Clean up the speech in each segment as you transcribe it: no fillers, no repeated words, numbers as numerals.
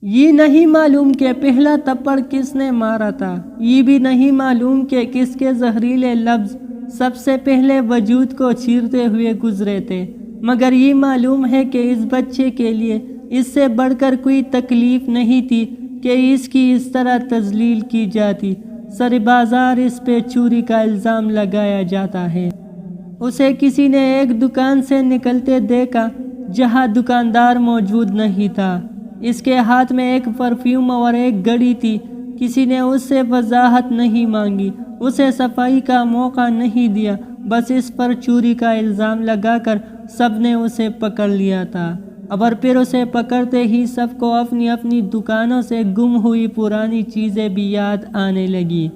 یہ نہیں معلوم کہ پہلا تپڑ کس نے مارا تھا، یہ بھی نہیں معلوم کہ کس کے زہریلے لفظ سب سے پہلے وجود کو چیرتے ہوئے گزرے تھے، مگر یہ معلوم ہے کہ اس بچے کے لیے اس سے بڑھ کر کوئی تکلیف نہیں تھی کہ اس کی اس طرح تذلیل کی جاتی۔ سر بازار اس پہ چوری کا الزام لگایا جاتا ہے۔ اسے کسی نے ایک دکان سے نکلتے دیکھا جہاں دکاندار موجود نہیں تھا۔ اس کے ہاتھ میں ایک پرفیوم اور ایک گھڑی تھی۔ کسی نے اس سے وضاحت نہیں مانگی، اسے صفائی کا موقع نہیں دیا، بس اس پر چوری کا الزام لگا کر سب نے اسے پکڑ لیا تھا۔ اور پھر اسے پکڑتے ہی سب کو اپنی اپنی دکانوں سے گم ہوئی پرانی چیزیں بھی یاد آنے لگی۔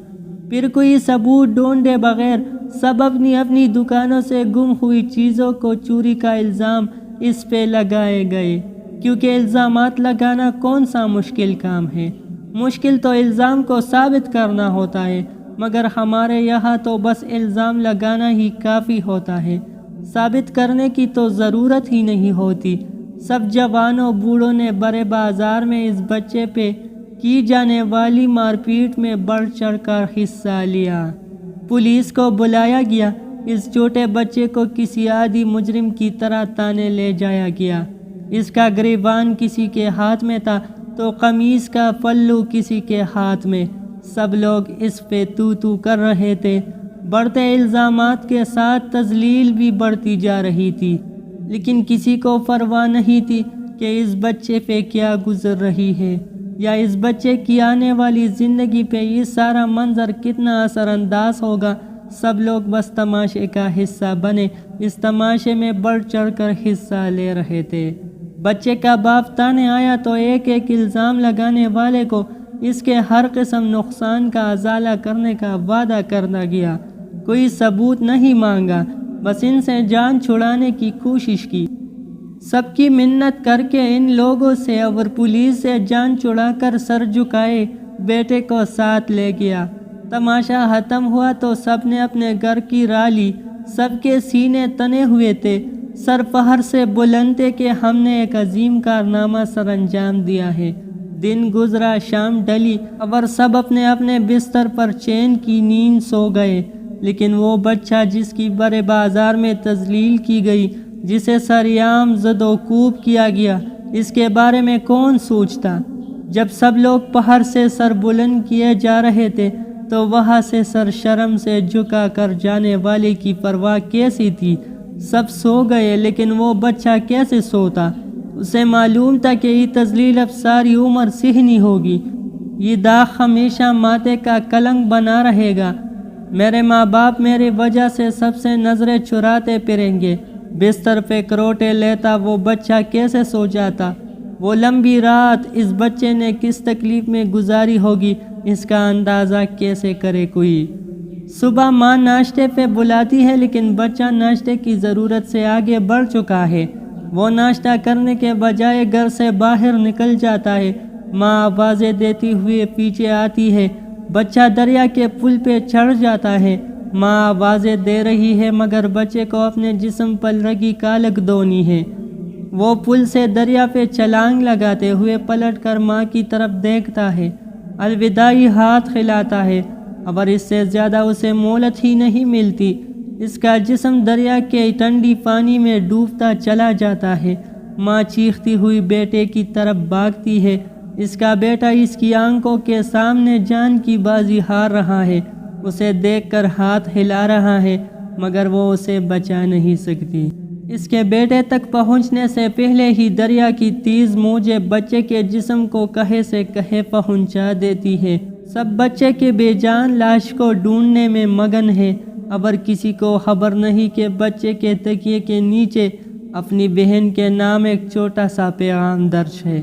پھر کوئی ثبوت ڈھونڈے بغیر سب اپنی اپنی دکانوں سے گم ہوئی چیزوں کو چوری کا الزام اس پہ لگائے گئے، کیونکہ الزامات لگانا کون سا مشکل کام ہے؟ مشکل تو الزام کو ثابت کرنا ہوتا ہے، مگر ہمارے یہاں تو بس الزام لگانا ہی کافی ہوتا ہے، ثابت کرنے کی تو ضرورت ہی نہیں ہوتی۔ سب جوانوں بوڑھوں نے بڑے بازار میں اس بچے پہ کی جانے والی مار پیٹ میں بڑھ چڑھ کر حصہ لیا۔ پولیس کو بلایا گیا، اس چھوٹے بچے کو کسی عادی مجرم کی طرح تانے لے جایا گیا۔ اس کا گریبان کسی کے ہاتھ میں تھا تو قمیص کا پلو کسی کے ہاتھ میں۔ سب لوگ اس پہ تو کر رہے تھے۔ بڑھتے الزامات کے ساتھ تذلیل بھی بڑھتی جا رہی تھی، لیکن کسی کو پرواہ نہیں تھی کہ اس بچے پہ کیا گزر رہی ہے، یا اس بچے کی آنے والی زندگی پہ یہ سارا منظر کتنا اثر انداز ہوگا۔ سب لوگ بس تماشے کا حصہ بنے، اس تماشے میں بڑھ چڑھ کر حصہ لے رہے تھے۔ بچے کا باپ تانے آیا تو ایک ایک الزام لگانے والے کو اس کے ہر قسم نقصان کا ازالہ کرنے کا وعدہ کرنا گیا۔ کوئی ثبوت نہیں مانگا، بس ان سے جان چھڑانے کی کوشش کی۔ سب کی منت کر کے ان لوگوں سے اور پولیس سے جان چھڑا کر سر جھکائے بیٹے کو ساتھ لے گیا۔ تماشا ختم ہوا تو سب نے اپنے گھر کی راہ لی۔ سب کے سینے تنے ہوئے تھے، سر فخر سے بلند تھے کہ ہم نے ایک عظیم کارنامہ سر انجام دیا ہے۔ دن گزرا، شام ڈلی اور سب اپنے اپنے بستر پر چین کی نیند سو گئے، لیکن وہ بچہ جس کی بڑے بازار میں تذلیل کی گئی، جسے سریعام زد و کوب کیا گیا، اس کے بارے میں کون سوچتا؟ جب سب لوگ پہاڑ سے سر بلند کیے جا رہے تھے تو وہاں سے سر شرم سے جھکا کر جانے والے کی پرواہ کیسی تھی؟ سب سو گئے، لیکن وہ بچہ کیسے سوتا؟ اسے معلوم تھا کہ یہ تذلیل اب ساری عمر سہنی ہوگی، یہ داغ ہمیشہ ماتھے کا کلنک بنا رہے گا۔ میرے ماں باپ میری وجہ سے سب سے نظریں چراتے پھریں گے۔ بستر پہ کروٹے لیتا وہ بچہ کیسے سو جاتا؟ وہ لمبی رات اس بچے نے کس تکلیف میں گزاری ہوگی، اس کا اندازہ کیسے کرے کوئی؟ صبح ماں ناشتے پہ بلاتی ہے، لیکن بچہ ناشتے کی ضرورت سے آگے بڑھ چکا ہے۔ وہ ناشتہ کرنے کے بجائے گھر سے باہر نکل جاتا ہے۔ ماں آوازیں دیتی ہوئے پیچھے آتی ہے۔ بچہ دریا کے پل پہ چڑھ جاتا ہے۔ ماں آوازیں دے رہی ہے، مگر بچے کو اپنے جسم پر لگی کالک دھونی ہے۔ وہ پل سے دریا پہ چھلانگ لگاتے ہوئے پلٹ کر ماں کی طرف دیکھتا ہے، الوداعی ہاتھ ہلاتا ہے، اور اس سے زیادہ اسے مہلت ہی نہیں ملتی۔ اس کا جسم دریا کے ٹھنڈی پانی میں ڈوبتا چلا جاتا ہے۔ ماں چیختی ہوئی بیٹے کی طرف بھاگتی ہے۔ اس کا بیٹا اس کی آنکھوں کے سامنے جان کی بازی ہار رہا ہے، اسے دیکھ کر ہاتھ ہلا رہا ہے، مگر وہ اسے بچا نہیں سکتی۔ اس کے بیٹے تک پہنچنے سے پہلے ہی دریا کی تیز موجیں بچے کے جسم کو کہیں سے کہیں پہنچا دیتی ہے۔ سب بچے کے بے جان لاش کو ڈھونڈنے میں مگن ہے، اور کسی کو خبر نہیں کہ بچے کے تکیے کے نیچے اپنی بہن کے نام ایک چھوٹا سا پیغام درج ہے: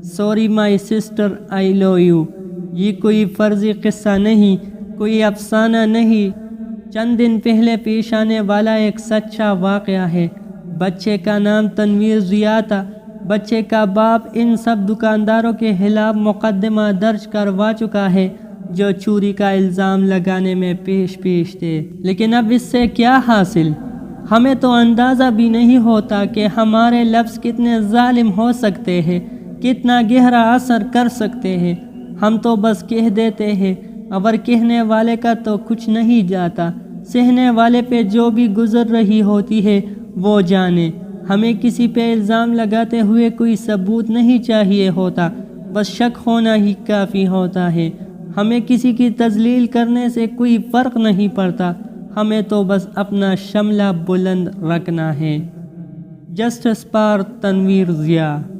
sorry my sister, I love you. یہ کوئی فرضی قصہ نہیں، کوئی افسانہ نہیں، چند دن پہلے پیش آنے والا ایک سچا واقعہ ہے۔ بچے کا نام تنویر ضیاء تھا۔ بچے کا باپ ان سب دکانداروں کے خلاف مقدمہ درج کروا چکا ہے جو چوری کا الزام لگانے میں پیش تھے، لیکن اب اس سے کیا حاصل؟ ہمیں تو اندازہ بھی نہیں ہوتا کہ ہمارے لفظ کتنے ظالم ہو سکتے ہیں۔ کتنا گہرا اثر کر سکتے ہیں۔ ہم تو بس کہہ دیتے ہیں، اور کہنے والے کا تو کچھ نہیں جاتا، سہنے والے پہ جو بھی گزر رہی ہوتی ہے وہ جانے۔ ہمیں کسی پہ الزام لگاتے ہوئے کوئی ثبوت نہیں چاہیے ہوتا، بس شک ہونا ہی کافی ہوتا ہے۔ ہمیں کسی کی تذلیل کرنے سے کوئی فرق نہیں پڑتا، ہمیں تو بس اپنا شملہ بلند رکھنا ہے۔ جسٹس پار تنویر ضیاء۔